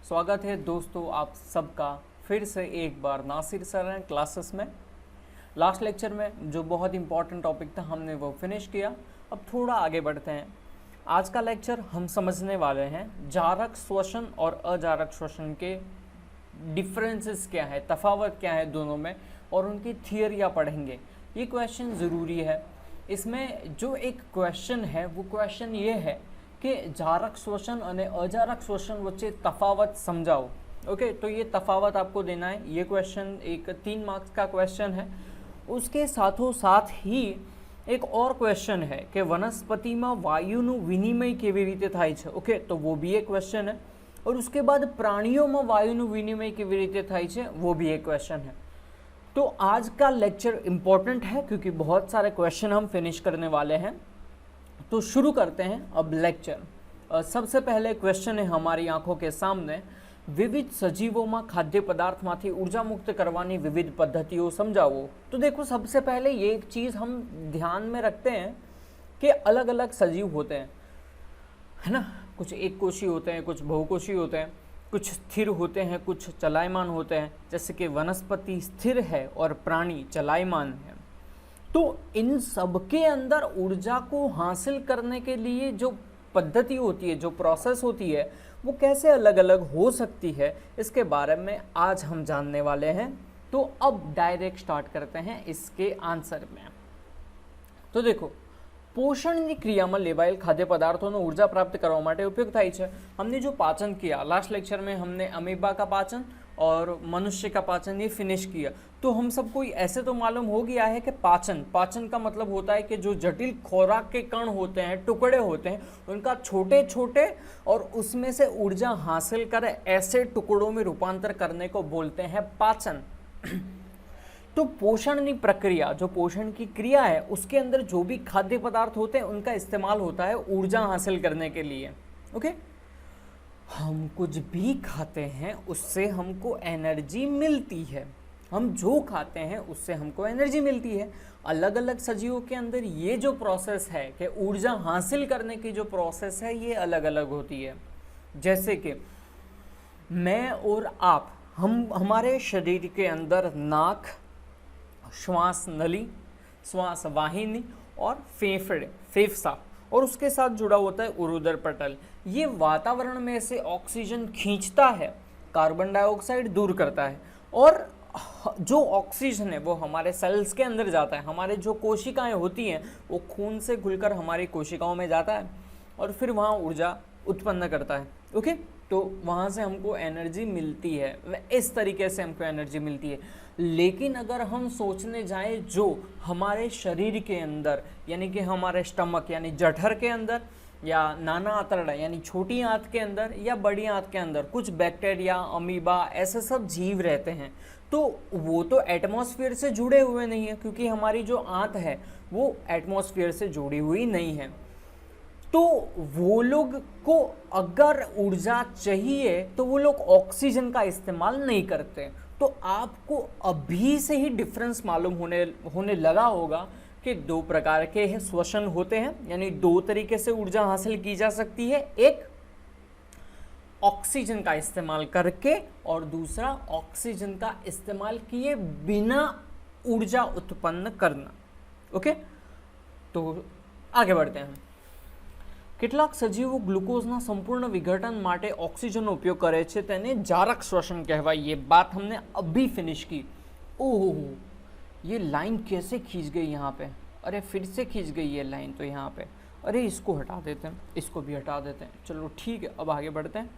स्वागत है दोस्तों आप सबका फिर से एक बार नासिर सर हैं क्लासेस में। लास्ट लेक्चर में जो बहुत इंपॉर्टेंट टॉपिक था हमने वो फिनिश किया। अब थोड़ा आगे बढ़ते हैं। आज का लेक्चर हम समझने वाले हैं जारक श्वसन और अजारक श्वसन के डिफरेंसेस क्या है, तफावत क्या है दोनों में, और उनकी थियरियाँ पढ़ेंगे। ये क्वेश्चन ज़रूरी है। इसमें जो एक क्वेश्चन है वो क्वेश्चन ये है कि जारक श्वसन और अजारक श्वसन वच्चे तफावत समझाओ। ओके, तो ये तफावत आपको देना है। ये क्वेश्चन एक 3 मार्क्स का क्वेश्चन है। उसके साथों साथ ही एक और क्वेश्चन है कि वनस्पति में वायुनु विनिमय केवी रीते थाय छे। ओके, तो वो भी एक क्वेश्चन है। और उसके बाद प्राणियों में वायुनु विनिमय केवी रीते थाय छे, वो भी एक क्वेश्चन है। तो आज का लेक्चर इम्पोर्टेंट है क्योंकि बहुत सारे क्वेश्चन हम फिनिश करने वाले हैं। तो शुरू करते हैं अब लेक्चर। सबसे पहले क्वेश्चन है हमारी आंखों के सामने, विविध सजीवों में खाद्य पदार्थ माथी ऊर्जा मुक्त करवानी विविध पद्धतियों समझाओ। तो देखो, सबसे पहले ये एक चीज़ हम ध्यान में रखते हैं कि अलग अलग सजीव होते हैं, है ना। कुछ एक कोशी होते हैं, कुछ बहुकोशी होते हैं, कुछ स्थिर होते हैं, कुछ चलायमान होते हैं। जैसे कि वनस्पति स्थिर है और प्राणी चलायमान है। तो इन सब के अंदर ऊर्जा को हासिल करने के लिए जो पद्धति होती है, जो प्रोसेस होती है, वो कैसे अलग अलग हो सकती है, इसके बारे में आज हम जानने वाले हैं। तो अब डायरेक्ट स्टार्ट करते हैं इसके आंसर में। तो देखो, पोषणની ક્રિયામાં લેવાયેલ ખાદ્ય પદાર્થોનો ऊर्जा प्राप्त કરવા માટે उपयोग થાય છે। हमने जो पाचन किया लास्ट लेक्चर में, हमने अमीबा का पाचन और मनुष्य का पाचन ये फिनिश किया। तो हम सबको ऐसे तो मालूम हो गया है कि पाचन का मतलब होता है कि जो जटिल खुराक के कण होते हैं, टुकड़े होते हैं, उनका छोटे छोटे और उसमें से ऊर्जा हासिल कर ऐसे टुकड़ों में रूपांतर करने को बोलते हैं पाचन। तो पोषण की प्रक्रिया, जो पोषण की क्रिया है, उसके अंदर जो भी खाद्य पदार्थ होते हैं उनका इस्तेमाल होता है ऊर्जा हासिल करने के लिए। ओके, हम कुछ भी खाते हैं उससे हमको एनर्जी मिलती है। हम जो खाते हैं उससे हमको एनर्जी मिलती है। अलग अलग सजीवों के अंदर ये जो प्रोसेस है कि ऊर्जा हासिल करने की जो प्रोसेस है, ये अलग अलग होती है। जैसे कि मैं और आप, हमारे शरीर के अंदर नाक, श्वास नली, श्वास वाहिनी और फेफसा, और उसके साथ जुड़ा होता है उरुदर पटल। ये वातावरण में से ऑक्सीजन खींचता है, कार्बन डाइऑक्साइड दूर करता है, और जो ऑक्सीजन है वो हमारे सेल्स के अंदर जाता है। हमारे जो कोशिकाएं होती हैं वो खून से घुलकर हमारी कोशिकाओं में जाता है और फिर वहाँ ऊर्जा उत्पन्न करता है। ओके, तो वहाँ से हमको एनर्जी मिलती है। इस तरीके से हमको एनर्जी मिलती है। लेकिन अगर हम सोचने जाएं जो हमारे शरीर के अंदर, यानी कि हमारे स्टमक यानी जठर के अंदर, या नाना आंतड़ा यानी छोटी आंत के अंदर, या बड़ी आंत के अंदर कुछ बैक्टीरिया, अमीबा, ऐसे सब जीव रहते हैं, तो वो तो एटमॉस्फेयर से जुड़े हुए नहीं है, क्योंकि हमारी जो आंत है वो एटमॉस्फेयर से जुड़ी हुई नहीं है। तो वो लोग को अगर ऊर्जा चाहिए तो वो लोग ऑक्सीजन का इस्तेमाल नहीं करते। तो आपको अभी से ही डिफरेंस मालूम होने लगा होगा कि 2 प्रकार के श्वसन होते हैं, यानी 2 तरीके से ऊर्जा हासिल की जा सकती है। एक ऑक्सीजन का इस्तेमाल करके, और दूसरा ऑक्सीजन का इस्तेमाल किए बिना ऊर्जा उत्पन्न करना। ओके, तो आगे बढ़ते हैं। કેટલાક સજીવો ગ્લુકોઝના સંપૂર્ણ વિઘટન માટે ઓક્સિજનનો ઉપયોગ કરે છે, તેને જારક શ્વસન કહેવાય। ये बात हमने अभी फिनिश की। ओह, ये लाइन कैसे खींच गई यहाँ पे? अरे फिर से खींच गई ये लाइन तो यहाँ पे। अरे इसको हटा देते हैं, इसको भी हटा देते हैं। चलो ठीक है, अब आगे बढ़ते हैं।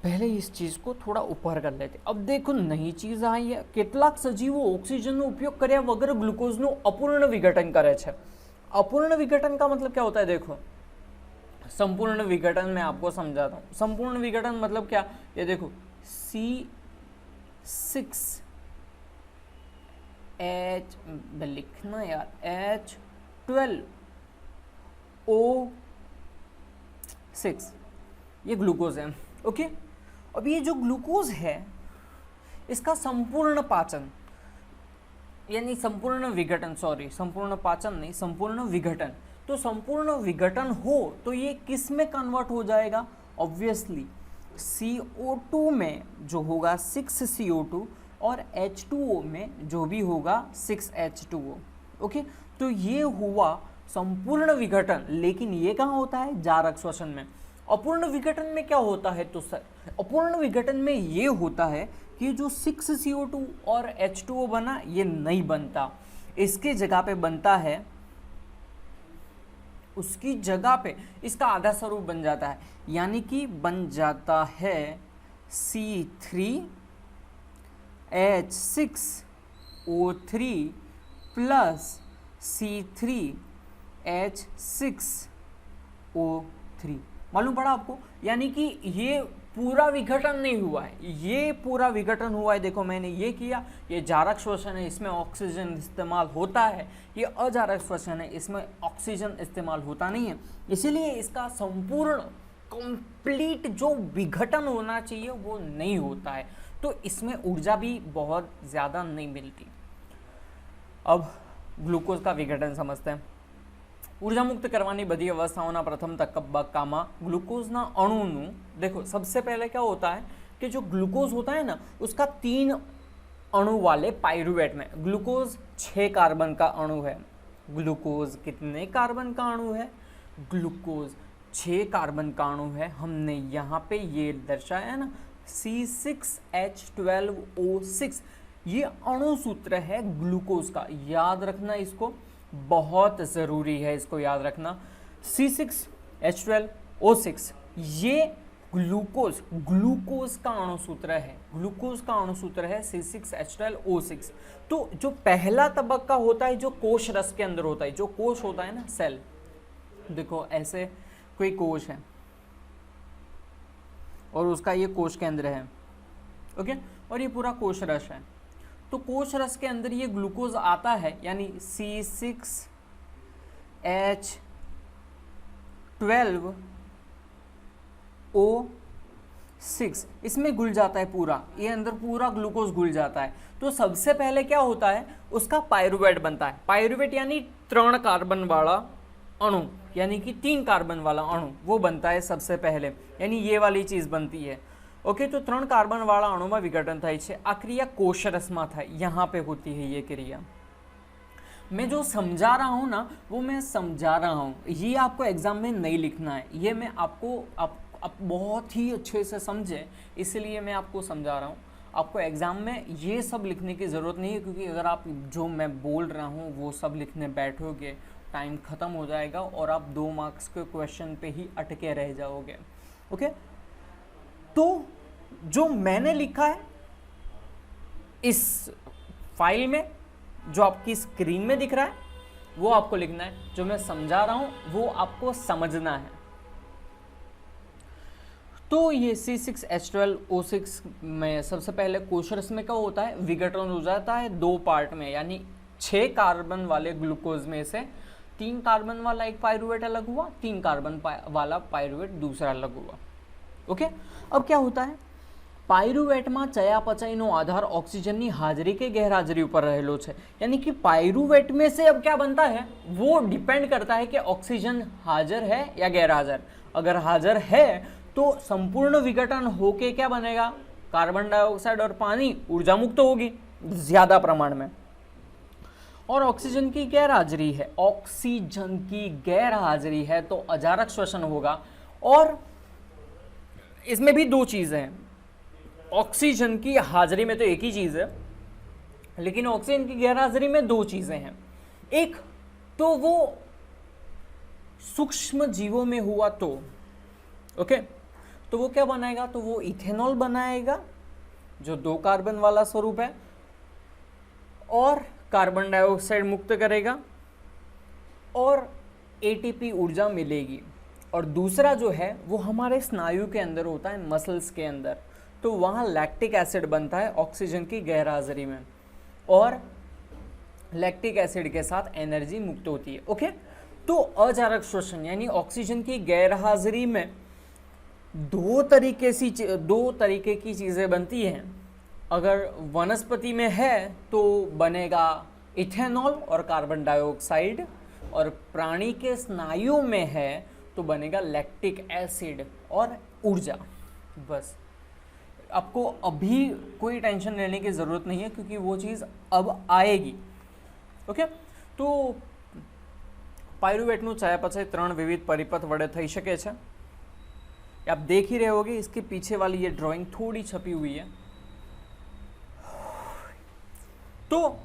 पहले इस चीज़ को थोड़ा ऊपर कर लेते हैं। अब देखो, नई चीज़ आई है। કેટલાક સજીવો ઓક્સિજનનો ઉપયોગ કર્યા વગર ગ્લુકોઝનું અપૂર્ણ વિઘટન करे છે। अपूर्ण विघटन का मतलब क्या होता है? देखो, संपूर्ण विघटन मैं आपको समझाता हूँ। संपूर्ण विघटन मतलब क्या? ये देखो, C6H, लिखना यार, H12O6, ये ग्लूकोज है। ओके, अब ये जो ग्लूकोज है इसका संपूर्ण पाचन, यानी संपूर्ण विघटन, सॉरी संपूर्ण पाचन नहीं, संपूर्ण विघटन, तो संपूर्ण विघटन हो तो ये किस में कन्वर्ट हो जाएगा? ऑब्वियसली CO2 में जो होगा 6CO2 और H2O में जो भी होगा 6H2O। ओके, तो ये हुआ संपूर्ण विघटन। लेकिन ये कहाँ होता है? जारक श्वसन में। अपूर्ण विघटन में क्या होता है? तो सर अपूर्ण विघटन में ये होता है कि जो 6CO2 और H2O बना ये नहीं बनता, इसकी जगह पे बनता है, उसकी जगह पे इसका आधा स्वरूप बन जाता है, यानी कि बन जाता है C3H6O3 प्लस C3H6O3। मालूम पड़ा आपको? यानी कि ये पूरा विघटन नहीं हुआ है, ये पूरा विघटन हुआ है। देखो मैंने ये किया, ये जारक श्वसन है, इसमें ऑक्सीजन इस्तेमाल होता है। ये अजारक श्वसन है, इसमें ऑक्सीजन इस्तेमाल होता नहीं है, इसीलिए इसका संपूर्ण कंप्लीट जो विघटन होना चाहिए वो नहीं होता है, तो इसमें ऊर्जा भी बहुत ज़्यादा नहीं मिलती। अब ग्लूकोज का विघटन समझते हैं। ऊर्जा मुक्त करवानी बधी अवस्थाओं प्रथम तबक्काમાં ग्लूकोजना अणुनु, देखो सबसे पहले क्या होता है कि जो ग्लूकोज होता है ना उसका 3 अणु वाले पाइरुवेट में, ग्लूकोज 6 कार्बन का अणु है। ग्लूकोज कितने कार्बन का अणु है? ग्लूकोज 6 कार्बन का अणु है। हमने यहाँ पे ये दर्शाया ना C6H12O6, ये अणु सूत्र है ग्लूकोज का, याद रखना इसको, बहुत ज़रूरी है इसको याद रखना। C6H12O6 ये ग्लूकोज का अणु सूत्र है, ग्लूकोज का अणु सूत्र है C6H12O6। तो जो पहला तबक्का होता है जो कोश रस के अंदर होता है, जो कोश होता है ना सेल, देखो ऐसे कोई कोश है और उसका ये कोश केंद्र है, ओके, और ये पूरा कोश रस है। तो कोश रस के अंदर ये ग्लूकोज आता है, यानी C6H12O6 इसमें घुल जाता है पूरा, ये अंदर पूरा ग्लूकोज घुल जाता है। तो सबसे पहले क्या होता है, उसका पाइरुवेट बनता है। पाइरुवेट यानी 3 कार्बन वाला अणु, यानी कि 3 कार्बन वाला अणु वो बनता है सबसे पहले, यानी ये वाली चीज़ बनती है। ओके, तो 3 कार्बन वाला अणु में विघटन થાય છે। આ क्रिया कोशरसમાં થાય, यहाँ पे होती है ये क्रिया। मैं जो समझा रहा हूँ ना वो मैं समझा रहा हूँ, ये आपको एग्जाम में नहीं लिखना है, ये मैं आपको आप बहुत ही अच्छे से समझे इसलिए मैं आपको समझा रहा हूँ। आपको एग्ज़ाम में ये सब लिखने की ज़रूरत नहीं है, क्योंकि अगर आप जो मैं बोल रहा हूँ वो सब लिखने बैठोगे टाइम ख़त्म हो जाएगा और आप 2 मार्क्स के क्वेश्चन पे ही अटके रह जाओगे। ओके, तो जो मैंने लिखा है इस फाइल में, जो आपकी स्क्रीन में दिख रहा है वो आपको लिखना है, जो मैं समझा रहा हूं वो आपको समझना है। तो ये C6H12O6 में सबसे पहले कोशरस में क्या होता है, विघटन हो जाता है 2 पार्ट में, यानी 6 कार्बन वाले ग्लूकोज में से 3 कार्बन वाला एक पाइरुवेट अलग हुआ, 3 कार्बन वाला पाइरुवेट दूसरा अलग हुआ। ओके, अब क्या होता है, पाइरुवेट में चयापचयનો आधार ऑक्सीजन की हाजरी के गैरहाजरी पर रहेलो छे, यानी कि पाइरुवेट में से अब क्या बनता है वो डिपेंड करता है कि ऑक्सीजन हाजिर है या गैरहाजिर। अगर हाजिर है तो संपूर्ण विघटन होके क्या बनेगा, कार्बन डाइऑक्साइड और पानी ऊर्जा मुक्त होगी ज्यादा प्रमाण में। और ऑक्सीजन की गैरहाजिरी है, ऑक्सीजन की गैरहाजिरी है तो अजारक श्वसन होगा। और इसमें भी 2 चीज़ें हैं, ऑक्सीजन की हाजिरी में तो एक ही चीज़ है, लेकिन ऑक्सीजन की गैरहाजिरी में 2 चीज़ें हैं। एक तो वो सूक्ष्म जीवों में हुआ तो ओके, तो वो क्या बनाएगा, तो वो इथेनॉल बनाएगा जो 2 कार्बन वाला स्वरूप है और कार्बन डाइऑक्साइड मुक्त करेगा और एटीपी ऊर्जा मिलेगी। और दूसरा जो है वो हमारे स्नायु के अंदर होता है, मसल्स के अंदर, तो वहाँ लैक्टिक एसिड बनता है ऑक्सीजन की गैरहाजिरी में और लैक्टिक एसिड के साथ एनर्जी मुक्त होती है। ओके, तो अजारक श्वसन यानी ऑक्सीजन की गैरहाजिरी में 2 तरीके की चीज़ें बनती हैं। अगर वनस्पति में है तो बनेगा इथेनॉल और कार्बन डाइऑक्साइड, और प्राणी के स्नायु में है तो बनेगा लैक्टिक एसिड और ऊर्जा। बस आपको अभी कोई टेंशन लेने की ज़रूरत नहीं है क्योंकि वो चीज़ अब आएगी। ओके, तो પાયરુવેટનું ચયાપચય 3 વિવિધ પરિપથ વડે થઈ શકે છે। आप देख ही रहे होगे, इसके पीछे वाली ये ड्राइंग थोड़ी छपी हुई है, तो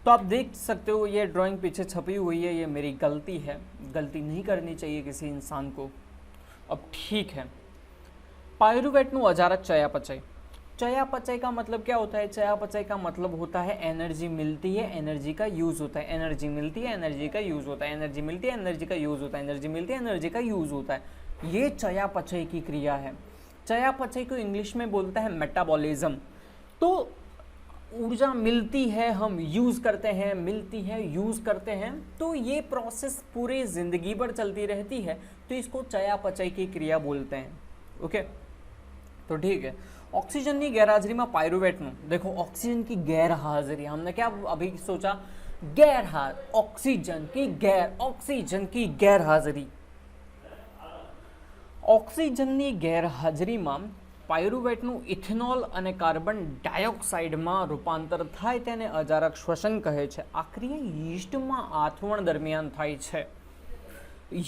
आप देख सकते हो ये ड्राइंग पीछे छपी हुई है, ये मेरी गलती है, गलती नहीं करनी चाहिए किसी इंसान को। अब ठीक है, पायरुवेटનું अजारक चयापचय। चयापचय का मतलब क्या होता है? चयापचय का मतलब होता है एनर्जी मिलती है, एनर्जी का यूज होता है, एनर्जी मिलती है, एनर्जी का यूज होता है, एनर्जी मिलती है, एनर्जी का यूज होता है, एनर्जी मिलती है, एनर्जी का यूज होता है। ये चयापचय की क्रिया है। चयापचय को इंग्लिश में बोलता है मेटाबॉलिज्म। तो ऊर्जा मिलती है, हम यूज करते हैं, मिलती है, यूज करते हैं, तो ये प्रोसेस पूरी जिंदगी भर चलती रहती है, तो इसको चयापचय की क्रिया बोलते हैं। ओके, तो ठीक है। ऑक्सीजन की गैरहाजिरी में पायरुवेटનું, देखो ऑक्सीजन की गैरहाजिरी, हमने क्या अभी सोचा? ऑक्सीजन की गैरहाजिरी। ऑक्सीजनની ગેરહાજરીમાં પાયરુવેટનું ઇથેનોલ અને કાર્બન ડાયોક્સાઇડમાં રૂપાંતર થાય તેને અજારક શ્વસન કહે છે। આ ક્રિયા યીસ્ટમાં આથવણ દરમિયાન થાય છે।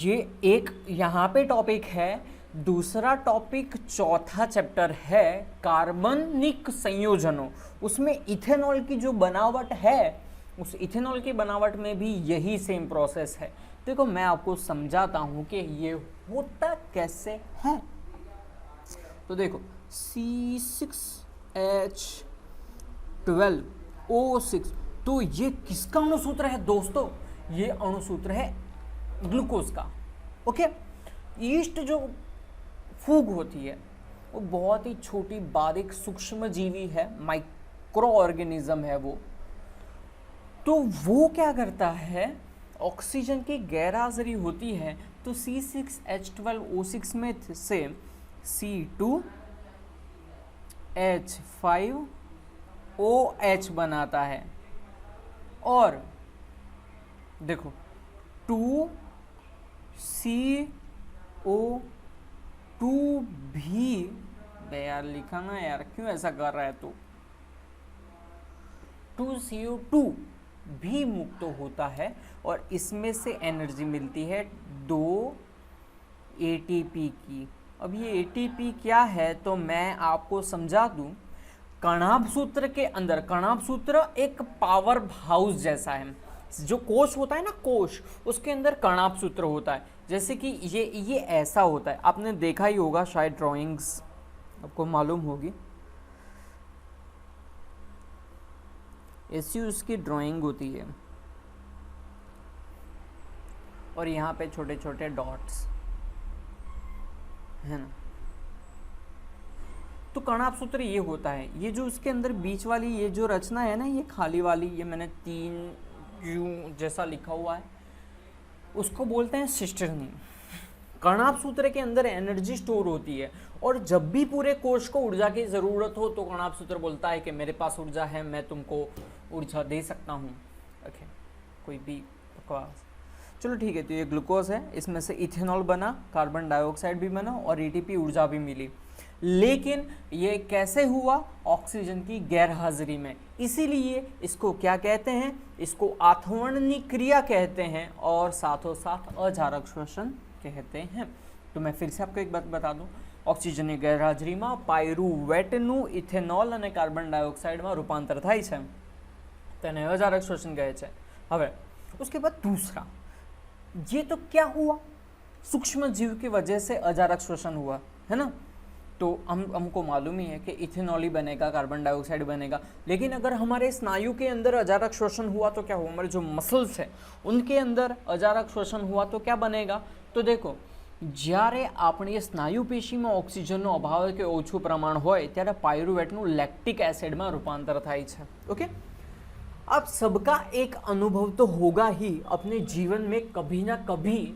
ये एक यहाँ पे टॉपिक है। दूसरा टॉपिक चौथा चैप्टर है कार्बनिक संयोजनों, उसमें इथेनॉल की जो बनावट है, उस इथेनॉल की बनावट में भी यही सेम प्रोसेस है। देखो मैं आपको समझाता हूँ कि ये होता कैसे है। तो देखो C6H12O6, तो ये किसका अणुसूत्र है दोस्तों? ये अणुसूत्र है ग्लूकोज का। ओके, ईस्ट जो फूग होती है वो बहुत ही छोटी बारीक सूक्ष्म जीवी है, माइक्रो ऑर्गेनिज्म है वो। तो वो क्या करता है, ऑक्सीजन की गैरहाजिरी होती है तो C6H12O6 में से C2H5OH बनाता है, और देखो 2CO2 भी, यार लिखा ना यार, क्यों ऐसा कर रहा है? तो 2CO2 भी मुक्त होता है और इसमें से एनर्जी मिलती है 2 ATP की। अब ये ATP क्या है तो मैं आपको समझा दूं। कणाभ सूत्र के अंदर, कणाभ सूत्र एक पावर हाउस जैसा है, जो कोश होता है ना, कोश, उसके अंदर कणाभ सूत्र होता है। जैसे कि ये ऐसा होता है, आपने देखा ही होगा शायद, ड्राइंग्स आपको मालूम होगी, ऐसी उसकी ड्राइंग होती है और यहाँ पे छोटे छोटे डॉट्स है ना। तो कणाभ सूत्र ये होता है। ये जो उसके अंदर बीच वाली ये जो रचना है ना, ये खाली वाली, ये मैंने 3 यूं जैसा लिखा हुआ है, उसको बोलते हैं सिस्टर्नी। कणाभ सूत्र के अंदर एनर्जी स्टोर होती है और जब भी पूरे कोश को ऊर्जा की ज़रूरत हो तो कणाभ सूत्र बोलता है कि मेरे पास ऊर्जा है, मैं तुमको ऊर्जा दे सकता हूँ। ओके, कोई भी बकवास, चलो ठीक है। तो ये ग्लूकोज है, इसमें से इथेनॉल बना, कार्बन डाइऑक्साइड भी बना और ATP ऊर्जा भी मिली। लेकिन ये कैसे हुआ? ऑक्सीजन की गैरहाजिरी में। इसीलिए इसको क्या कहते हैं? इसको आथवणनी क्रिया कहते हैं और साथों साथ अजारक श्वसन कहते हैं। तो मैं फिर से आपको एक बात बता दूं, ऑक्सीजनની ગેરહાજરીમાં પાયરુવેટનું ઇથેનોલ અને કાર્બન ડાયોક્સાઇડમાં રૂપાંતર થાય છે, તેને અજારક શ્વસન કહે છે। હવે उसके बाद दूसरा, ये तो क्या हुआ? सूक्ष्म जीव की वजह से अजारक श्वसन हुआ, है ना। तो हमको मालूम ही है कि इथेनॉल ही बनेगा, कार्बन डाइऑक्साइड बनेगा। लेकिन अगर हमारे स्नायु के अंदर अजारक श्वसन हुआ तो क्या हुआ? हमारे जो मसल्स है उनके अंदर अजारक श्वसन हुआ तो क्या बनेगा? तो देखो, જ્યારે આપણી સ્નાયુ પેશીમાં ઓક્સિજનનો અભાવ કે ઓછું પ્રમાણ હોય ત્યારે પાયરુવેટનું લેક્ટિક એસિડમાં રૂપાંતર થાય છે। ઓકે, आप सबका एक अनुभव तो होगा ही अपने जीवन में कभी ना कभी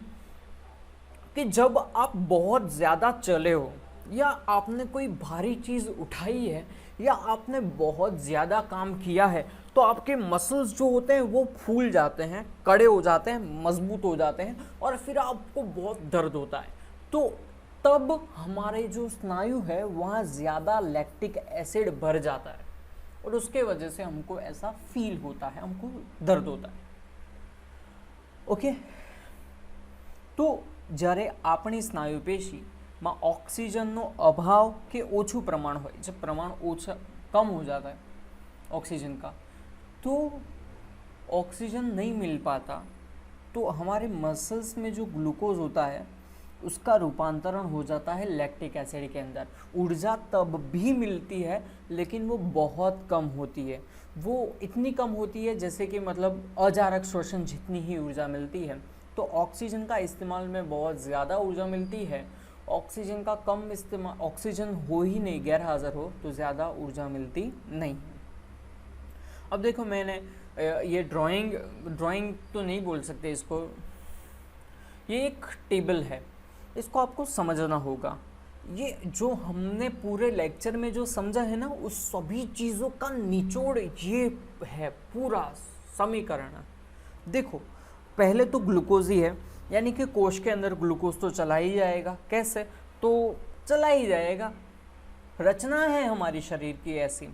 कि जब आप बहुत ज़्यादा चले हो, या आपने कोई भारी चीज़ उठाई है या आपने बहुत ज़्यादा काम किया है, तो आपके मसल्स जो होते हैं वो फूल जाते हैं, कड़े हो जाते हैं, मजबूत हो जाते हैं और फिर आपको बहुत दर्द होता है। तो तब हमारे जो स्नायु है वहाँ ज़्यादा लैक्टिक एसिड भर जाता है और उसके वजह से हमको ऐसा फील होता है, हमको दर्द होता है। ओके, तो જ્યારે આપણી સ્નાયુ પેશીમાં ઓક્સિજનનો અભાવ કે ઓછું પ્રમાણ હોય, जब प्रमाण ओछा कम हो जाता है ऑक्सीजन का, तो ऑक्सीजन नहीं मिल पाता, तो हमारे मसल्स में जो ग्लूकोज होता है उसका रूपांतरण हो जाता है लैक्टिक एसिड के अंदर। ऊर्जा तब भी मिलती है लेकिन वो बहुत कम होती है, वो इतनी कम होती है जैसे कि मतलब अजारक श्वसन जितनी ही ऊर्जा मिलती है। तो ऑक्सीजन का इस्तेमाल में बहुत ज़्यादा ऊर्जा मिलती है, ऑक्सीजन का कम इस्तेमाल, ऑक्सीजन हो ही नहीं, गैर हाजिर हो तो ज़्यादा ऊर्जा मिलती नहीं है। अब देखो मैंने ये ड्राइंग तो नहीं बोल सकते इसको, ये एक टेबल है, इसको आपको समझना होगा। ये जो हमने पूरे लेक्चर में जो समझा है ना, उस सभी चीज़ों का निचोड़ ये है, पूरा समीकरण। देखो पहले तो ग्लूकोज ही है, यानी कि कोश के अंदर ग्लूकोज तो चला ही जाएगा। कैसे? तो चला ही जाएगा, रचना है हमारी शरीर की ऐसी,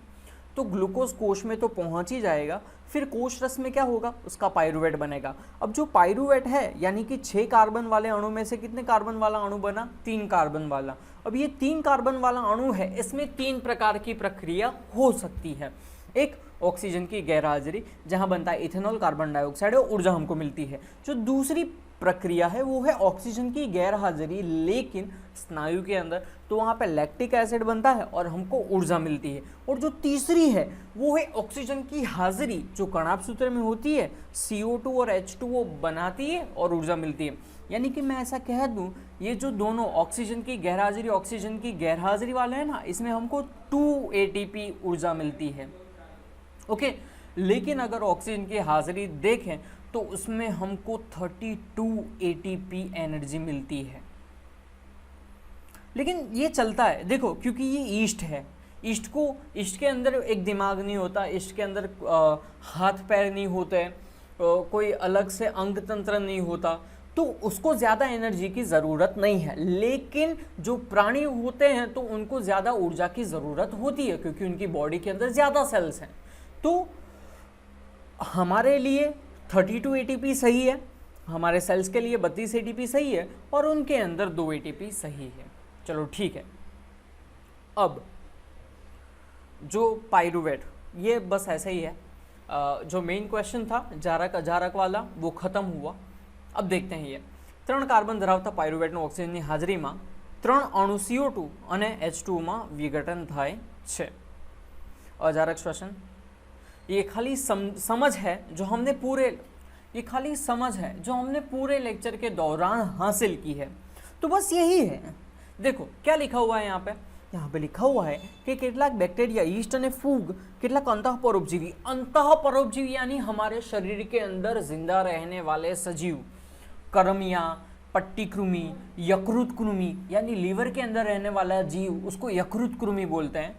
तो ग्लूकोज कोश में तो पहुंच ही जाएगा। फिर कोश रस में क्या होगा, उसका पायरुवेट बनेगा। अब जो पायरुवेट है यानी कि 6 कार्बन वाले अणु में से कितने कार्बन वाला अणु बना, 3 कार्बन वाला। अब ये 3 कार्बन वाला अणु है, इसमें 3 प्रकार की प्रक्रिया हो सकती है। एक ऑक्सीजन की गैर हाजिरी, जहाँ बनता है इथेनॉल, कार्बन डाइऑक्साइड और ऊर्जा हमको मिलती है। जो दूसरी प्रक्रिया है वो है ऑक्सीजन की गैर हाजिरी लेकिन स्नायु के अंदर, तो वहाँ पे लैक्टिक एसिड बनता है और हमको ऊर्जा मिलती है। और जो तीसरी है वो है ऑक्सीजन की हाजिरी, जो कणाभ सूत्र में होती है, CO2 और H2O बनाती है और ऊर्जा मिलती है। यानी कि मैं ऐसा कह दूं, ये जो दोनों ऑक्सीजन की गैर हाजिरी वाले हैं ना, इसमें हमको 2 ATP ऊर्जा मिलती है। ओके, लेकिन अगर ऑक्सीजन की हाजिरी देखें तो उसमें हमको 32 ATP एनर्जी मिलती है। लेकिन ये चलता है, देखो क्योंकि ये ईस्ट है, ईस्ट के अंदर एक दिमाग नहीं होता, ईस्ट के अंदर हाथ पैर नहीं होते, कोई अलग से अंग तंत्र नहीं होता, तो उसको ज़्यादा एनर्जी की ज़रूरत नहीं है। लेकिन जो प्राणी होते हैं तो उनको ज़्यादा ऊर्जा की ज़रूरत होती है क्योंकि उनकी बॉडी के अंदर ज़्यादा सेल्स हैं। तो हमारे लिए 32 ATP सही है, हमारे सेल्स के लिए 32 ATP सही है और उनके अंदर 2 ATP सही है। चलो ठीक है। अब जो पायरुवेट, ये बस ऐसा ही है, जो मेन क्वेश्चन था जारक वाला वो खत्म हुआ। अब देखते हैं, ये 3 કાર્બન ધરાવતા પાયરુવેટનું ઓક્સિજનની હાજરીમાં 3 અણુ CO2 અને H2 માં વિઘટન થાય છે। અજારક શ્વસન, ये खाली समझ है जो हमने पूरे लेक्चर के दौरान हासिल की है। तो बस यही है। देखो क्या लिखा हुआ है यहाँ पे लिखा हुआ है कि કેટલાક બેક્ટેરિયા, યીસ્ટ અને ફૂગ, કેટલાક अंतःपरोपजीवी यानी हमारे शरीर के अंदर जिंदा रहने वाले सजीव, करमिया, पट्टी कृमि, यकृत कृमि यानी लीवर के अंदर रहने वाला जीव, उसको यकृत कृमि बोलते हैं।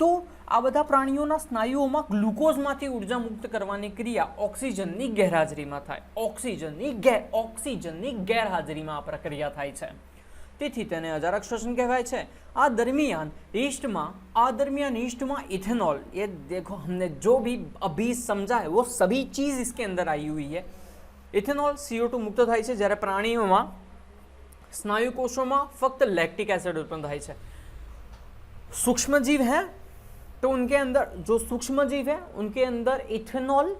तो आ बधा प्राणीओना स्नायुओमां ग्लूकोजमांथी ऊर्जा मुक्त करवानी क्रिया ऑक्सीजननी गैरहाजरीमां थाय। ऑक्सीजननी गैरहाजरीमां आ प्रक्रिया थाय छे, तेथी तेने अजारक श्वसन कहेवाय छे। आ दरमियान ईस्टमां इथेनॉल, ये देखो हमने जो भी अभी समझा है वो सभी चीज इसके अंदर आई हुई है। इथेनॉल CO2 मुक्त थाय छे, ज्यारे प्राणीओमां स्नायु कोशोमां फक्त लैक्टिक एसिड उत्पन्न थाय छे। सूक्ष्म जीव है तो उनके अंदर, जो सूक्ष्म जीव है उनके अंदर इथेनॉल,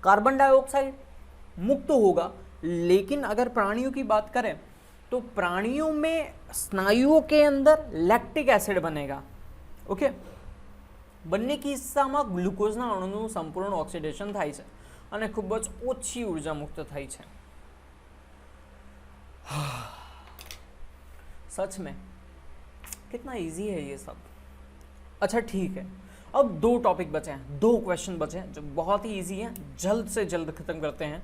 कार्बन डाइऑक्साइड मुक्त होगा। लेकिन अगर प्राणियों की बात करें तो प्राणियों में स्नायुओं के अंदर लैक्टिक एसिड बनेगा। ओके, બંને કિસ્સામાં ગ્લુકોઝના અણુનું સંપૂર્ણ ઓક્સિડેશન થાય છે અને ખૂબ જ ઓછી ઉર્જા મુક્ત થાય છે। सच में कितना इजी है ये सब। अच्छा ठीक है, अब 2 टॉपिक बचे हैं, 2 क्वेश्चन बचे हैं जो बहुत ही इजी हैं, जल्द से जल्द ख़त्म करते हैं।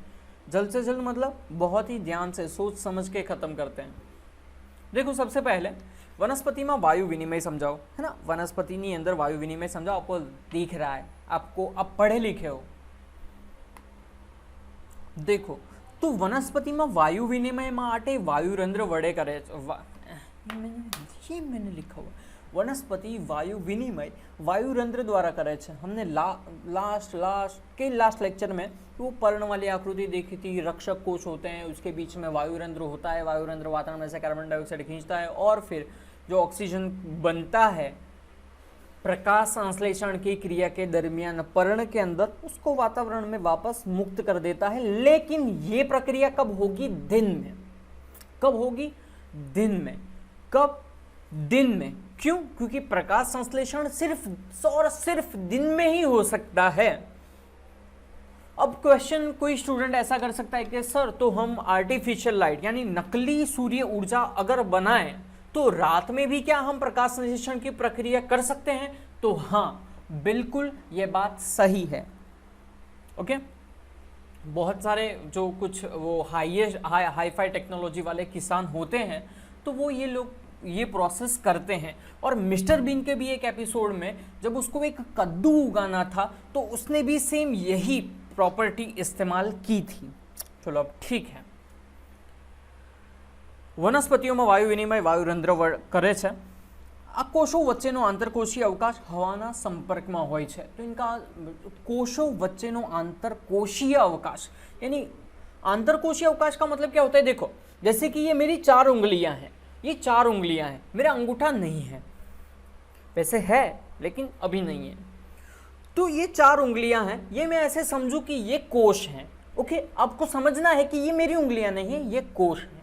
जल्द से जल्द मतलब बहुत ही ध्यान से सोच समझ के ख़त्म करते हैं। देखो सबसे पहले वनस्पति में वायु विनिमय समझाओ, है ना। वनस्पति ની અંદર वायु विनिमय समझाओ, आपको दिख रहा है, आपको आप पढ़े लिखे हो। देखो तो वनस्पति में वायु विनिमय માટે વાયુરંધ્ર વડે કરે છે। मैंने लिखा हुआ वनस्पति वायु विनिमय वायुरंध्र द्वारा करे छे। हमने लास्ट लेक्चर में वो पर्ण वाली आकृति देखी थी, रक्षक कोश होते हैं, उसके बीच में वायुरंध्र होता है, वायुरंध्र वातावरण में से कार्बन डाइऑक्साइड खींचता है और फिर जो ऑक्सीजन बनता है प्रकाश संश्लेषण की क्रिया के दरमियान पर्ण के अंदर, उसको वातावरण में वापस मुक्त कर देता है। लेकिन ये प्रक्रिया कब होगी? दिन में। कब होगी? दिन में। कब? दिन में। क्यों? क्योंकि प्रकाश संश्लेषण सिर्फ दिन में ही हो सकता है। अब क्वेश्चन कोई स्टूडेंट ऐसा कर सकता है कि सर तो हम आर्टिफिशियल लाइट यानी नकली सूर्य ऊर्जा अगर बनाएं तो रात में भी क्या हम प्रकाश संश्लेषण की प्रक्रिया कर सकते हैं? तो हाँ, बिल्कुल ये बात सही है। ओके, बहुत सारे जो कुछ वो हाई फाई टेक्नोलॉजी वाले किसान होते हैं तो वो ये प्रोसेस करते हैं। और मिस्टर बीन के भी एक एपिसोड में जब उसको एक कद्दू उगाना था तो उसने भी सेम यही प्रॉपर्टी इस्तेमाल की थी। चलो अब ठीक है। वनस्पतिओं वायु विनिमय वायुरंध्र करे छे। आ कोषो वच्चेनो आंतरकोशीय अवकाश हवाना संपर्क में होय छे। तो इनका कोषो वच्चेनो आंतरकोशीय अवकाश यानी आंतरकोशीय अवकाश का मतलब क्या होता है? देखो जैसे कि ये मेरी 4 उंगलियां हैं, ये 4 उंगलियां हैं, मेरा अंगूठा नहीं है, वैसे है लेकिन अभी नहीं है। तो ये 4 उंगलियां हैं, ये मैं ऐसे समझू कि ये कोष हैं। ओके, आपको समझना है कि ये मेरी उंगलियां नहीं है, ये कोष है।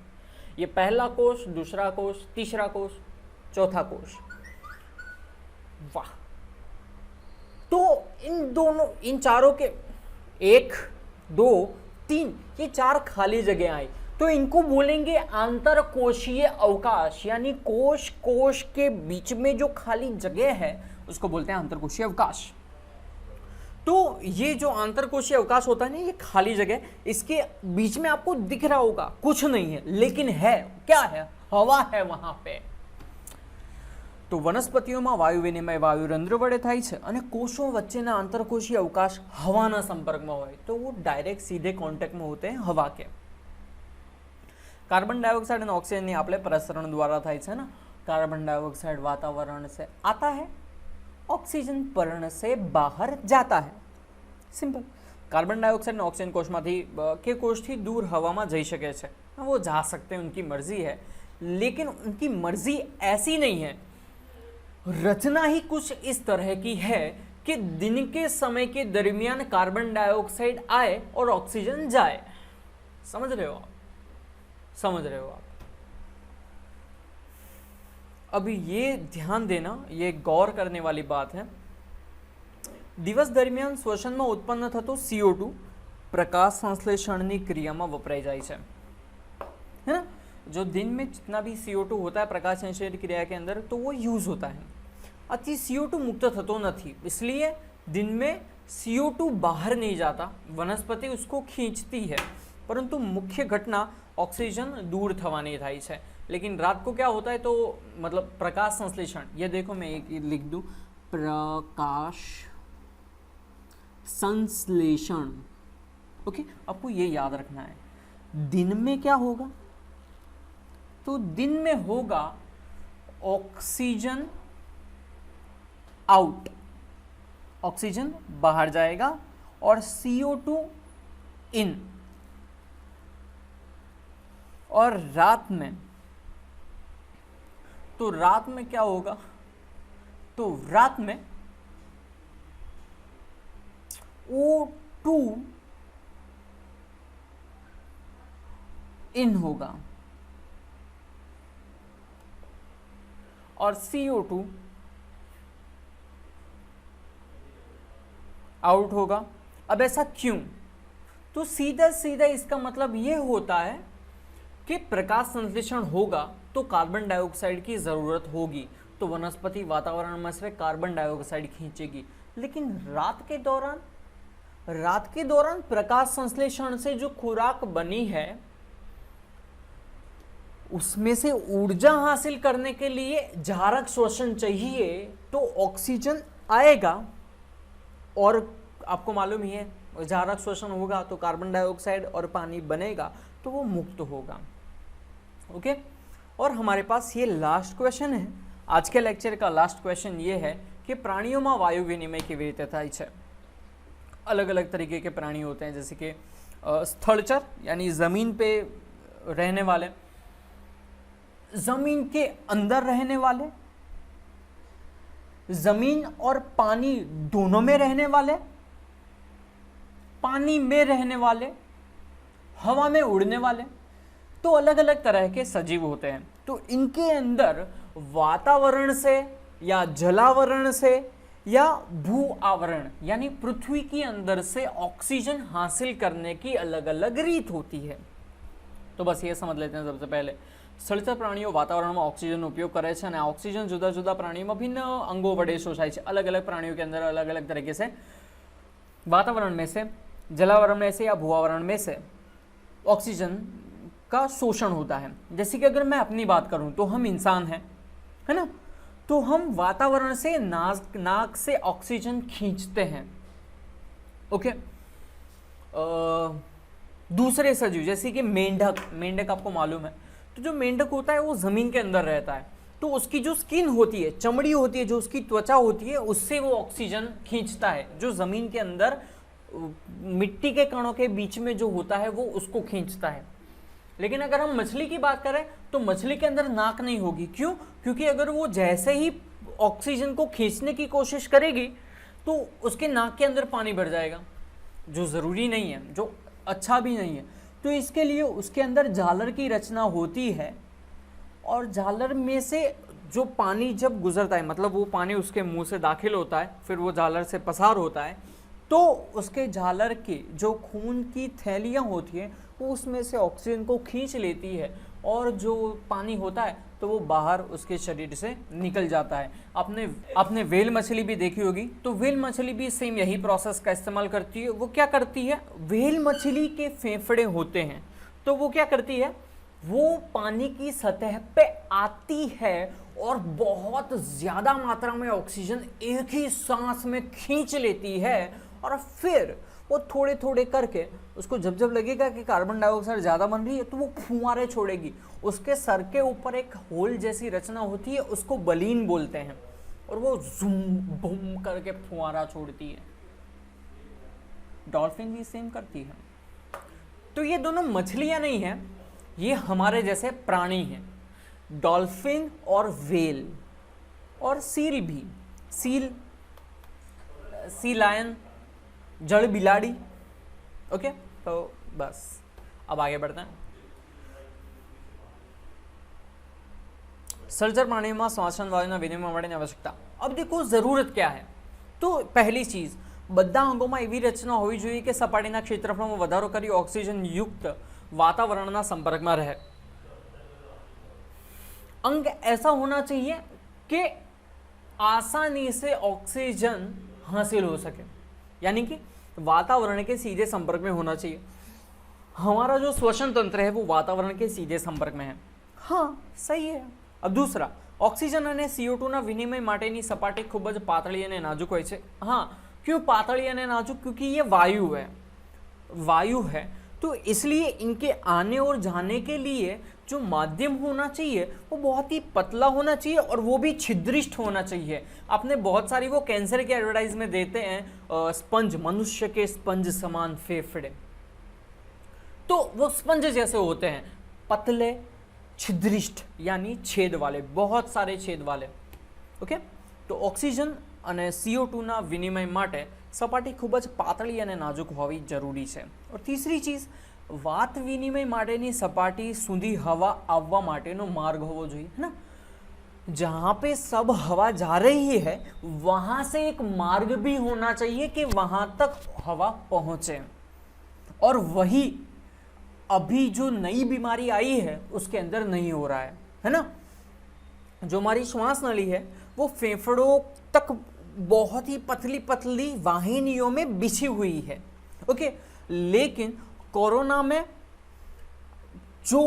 ये पहला कोष, दूसरा कोष, तीसरा कोष, चौथा कोष। वाह। तो इन चारों के 1 2 3 ये 4 खाली जगह आई, तो इनको बोलेंगे आंतरकोशीय अवकाश, यानी कोष के बीच में जो खाली जगह है उसको बोलते हैं आंतरकोशीय अवकाश। तो ये जो आंतरकोशीय अवकाश होता है ना, ये खाली जगह, इसके बीच में आपको दिख रहा होगा कुछ नहीं है, लेकिन है, क्या है? हवा है वहां पे। तो वनस्पतिओं वायु विनिमय वायुरंध्र वडे थाय छे अने कोषों वच्चेना आंतरकोशीय अवकाश हवाना संपर्क में होय तो वो डायरेक्ट सीधे कॉन्टेक्ट में होते हैं हवा के। कार्बन डाइऑक्साइड और ऑक्सीजन ने आपले प्रसरण द्वारा थाय छे ना। कार्बन डाइऑक्साइड वातावरण से आता है, ऑक्सीजन पर्ण से बाहर जाता है। सिंपल। कार्बन डाइऑक्साइड और ऑक्सीजन कोषमांथी के कोषथी दूर हवामां जई शके छे, वो जा सकते हैं, उनकी मर्जी है। लेकिन उनकी मर्जी ऐसी नहीं है, रचना ही कुछ इस तरह की है कि दिन के समय के दरमियान कार्बन डाइऑक्साइड आए और ऑक्सीजन जाए। समझ रहे हो आप? समझ रहे हो आप? अभी ये ध्यान देना, ये गौर करने वाली बात है। दिवस दरमियान श्वसन में उत्पन्न थतो CO2 प्रकाश संश्लेषण की क्रिया में वपराई जाए है ना। जो दिन में जितना भी CO2 होता है प्रकाश संश्लेषण क्रिया के अंदर, तो वो यूज होता है। अति CO2 मुक्त थतो नहीं, इसलिए दिन में CO2 बाहर नहीं जाता, वनस्पति उसको खींचती है, परंतु मुख्य घटना ऑक्सीजन दूर थवानी थाय छे। लेकिन रात को क्या होता है? तो मतलब प्रकाश संश्लेषण, ये देखो मैं एक लिख दूं, प्रकाश संश्लेषण। ओके, आपको ये याद रखना है। दिन में क्या होगा? तो दिन में होगा ऑक्सीजन आउट, ऑक्सीजन बाहर जाएगा और CO2 इन। और रात में, तो रात में क्या होगा? तो रात में O2 इन होगा और CO2 आउट होगा। अब ऐसा क्यों? तो सीधा सीधा इसका मतलब ये होता है कि प्रकाश संश्लेषण होगा तो कार्बन डाइऑक्साइड की ज़रूरत होगी, तो वनस्पति वातावरण में से कार्बन डाइऑक्साइड खींचेगी। लेकिन रात के दौरान प्रकाश संश्लेषण से जो खुराक बनी है उसमें से ऊर्जा हासिल करने के लिए जारक श्वसन चाहिए, तो ऑक्सीजन आएगा, और आपको मालूम ही है जारक श्वसन होगा तो कार्बन डाइऑक्साइड और पानी बनेगा, तो वो मुक्त होगा। ओके, और हमारे पास ये लास्ट क्वेश्चन है, आज के लेक्चर का लास्ट क्वेश्चन ये है कि प्राणियों में वायु विनिमय की विविधता है। अलग अलग तरीके के प्राणी होते हैं, जैसे कि स्थलचर यानी जमीन पे रहने वाले, जमीन के अंदर रहने वाले, जमीन और पानी दोनों में रहने वाले, पानी में रहने वाले, हवा में उड़ने वाले। तो अलग अलग तरह के सजीव होते हैं। तो इनके अंदर वातावरण से या जलावरण से या भू आवरण यानी पृथ्वी के अंदर से ऑक्सीजन हासिल करने की अलग अलग रीत होती है। तो बस ये समझ लेते हैं सबसे पहले, स्थलचर प्राणियों वातावरण में ऑक्सीजन उपयोग करे छे, અને ऑक्सीजन जुदा जुदा प्राणियों में भिन्न अंगों वडे शोषाय छे। अलग अलग प्राणियों के अंदर अलग अलग तरीके से वातावरण में से, जलावरण में से या भूआवरण में से ऑक्सीजन का शोषण होता है। जैसे कि अगर मैं अपनी बात करूं तो हम इंसान हैं, है ना, तो हम वातावरण से नाक से ऑक्सीजन खींचते हैं। ओके, दूसरे सजीव जैसे कि मेंढक, मेंढक आपको मालूम है, तो जो मेंढक होता है वो जमीन के अंदर रहता है, तो उसकी जो स्किन होती है, चमड़ी होती है, जो उसकी त्वचा होती है, उससे वो ऑक्सीजन खींचता है। जो जमीन के अंदर मिट्टी के कणों के बीच में जो होता है वो उसको खींचता है। लेकिन अगर हम मछली की बात करें तो मछली के अंदर नाक नहीं होगी। क्यों? क्योंकि अगर वो जैसे ही ऑक्सीजन को खींचने की कोशिश करेगी तो उसके नाक के अंदर पानी भर जाएगा, जो ज़रूरी नहीं है, जो अच्छा भी नहीं है। तो इसके लिए उसके अंदर जालर की रचना होती है, और जालर में से जो पानी जब गुजरता है, मतलब वो पानी उसके मुंह से दाखिल होता है, फिर वो जालर से पसार होता है, तो उसके जालर की जो खून की थैलियाँ होती हैं वो उसमें से ऑक्सीजन को खींच लेती है, और जो पानी होता है तो वो बाहर उसके शरीर से निकल जाता है। आपने व्हेल मछली भी देखी होगी, तो व्हेल मछली भी सेम यही प्रोसेस का इस्तेमाल करती है। वो क्या करती है, व्हेल मछली के फेफड़े होते हैं, तो वो क्या करती है, वो पानी की सतह पे आती है और बहुत ज़्यादा मात्रा में ऑक्सीजन एक ही सांस में खींच लेती है, और फिर वो थोड़े थोड़े करके उसको जब जब लगेगा कि कार्बन डाइऑक्साइड ज़्यादा बन रही है तो वो फुहारे छोड़ेगी। उसके सर के ऊपर एक होल जैसी रचना होती है, उसको बलीन बोलते हैं, और वो जूम बूम करके फुहारा छोड़ती है। डॉल्फिन भी सेम करती है। तो ये दोनों मछलियां नहीं हैं, ये हमारे जैसे प्राणी हैं, डॉल्फिन और व्हेल, और सील भी, सी लायन, जड़ बिलाड़ी। ओके, तो बस अब आगे बढ़ते हैं। स्थलचर प्राणियों में श्वासन वायुना विनिमय माटेनी आवश्यकता। अब देखो जरूरत क्या है। तो पहली चीज, બધા અંગોમાં એવી રચના હોવી જોઈએ કે સપાટીના ક્ષેત્રફળમાં વધારો કરી ઓક્સિજન યુક્ત વાતાવરણના સંપર્કમાં રહે। अंग ऐसा होना चाहिए कि आसानी से ऑक्सीजन हासिल हो सके, यानी कि वातावरण के सीधे संपर्क में होना चाहिए। हमारा जो श्वसन तंत्र है वो वातावरण के सीधे संपर्क में है। हाँ, सही है। अब दूसरा, ऑक्सीजन અને CO2 ના વિનિમય માટેની સપાટી ખૂબ જ પાતળી અને નાજુક હોય છે। हाँ, क्यों पातળી અને नाजुक? क्योंकि ये वायु है, तो इसलिए इनके आने और जाने के लिए जो माध्यम होना चाहिए वो बहुत ही पतला होना चाहिए, और वो भी छिद्रिष्ट होना चाहिए। आपने बहुत सारी वो कैंसर के एडवर्टाइज में देते हैं स्पंज, मनुष्य के स्पंज समान फेफड़े, तो वो स्पंज जैसे होते हैं, पतले, छिद्रिष्ट यानी छेद वाले, बहुत सारे छेद वाले। ओके, तो ऑक्सीजन અને CO2 ના વિનિમય માટે સપાટી ખૂબ જ પાતળી અને નાજુક હોવી જરૂરી છે। और तीसरी चीज़, वात विनिमय माटेनी सपाटी सुधी हवा आववा माटेनो मार्ग होवो जोईए, है ना। जहाँ पे सब हवा जा रही है वहाँ से एक मार्ग भी होना चाहिए कि वहाँ तक हवा पहुँचे, और वही अभी जो नई बीमारी आई है उसके अंदर नहीं हो रहा है ना। जो हमारी श्वास नली है वो फेफड़ों तक बहुत ही पतली पतली वाहिनियों में बिछी हुई है। ओके, लेकिन कोरोना में जो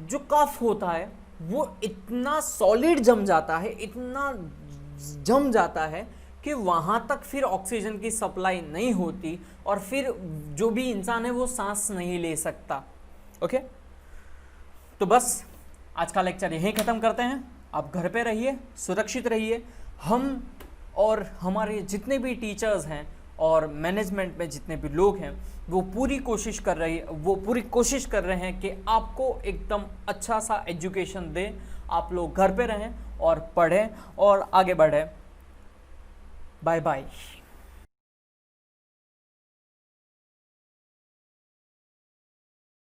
जो कफ होता है वो इतना सॉलिड जम जाता है, इतना जम जाता है कि वहाँ तक फिर ऑक्सीजन की सप्लाई नहीं होती और फिर जो भी इंसान है वो सांस नहीं ले सकता। ओके, तो बस आज का लेक्चर यहीं ख़त्म करते हैं। आप घर पे रहिए, सुरक्षित रहिए। हम और हमारे जितने भी टीचर्स हैं और मैनेजमेंट में जितने भी लोग हैं वो पूरी कोशिश कर रहे हैं कि आपको एकदम अच्छा सा एजुकेशन दें। आप लोग घर पे रहें और पढ़ें और आगे बढ़ें। Bye bye.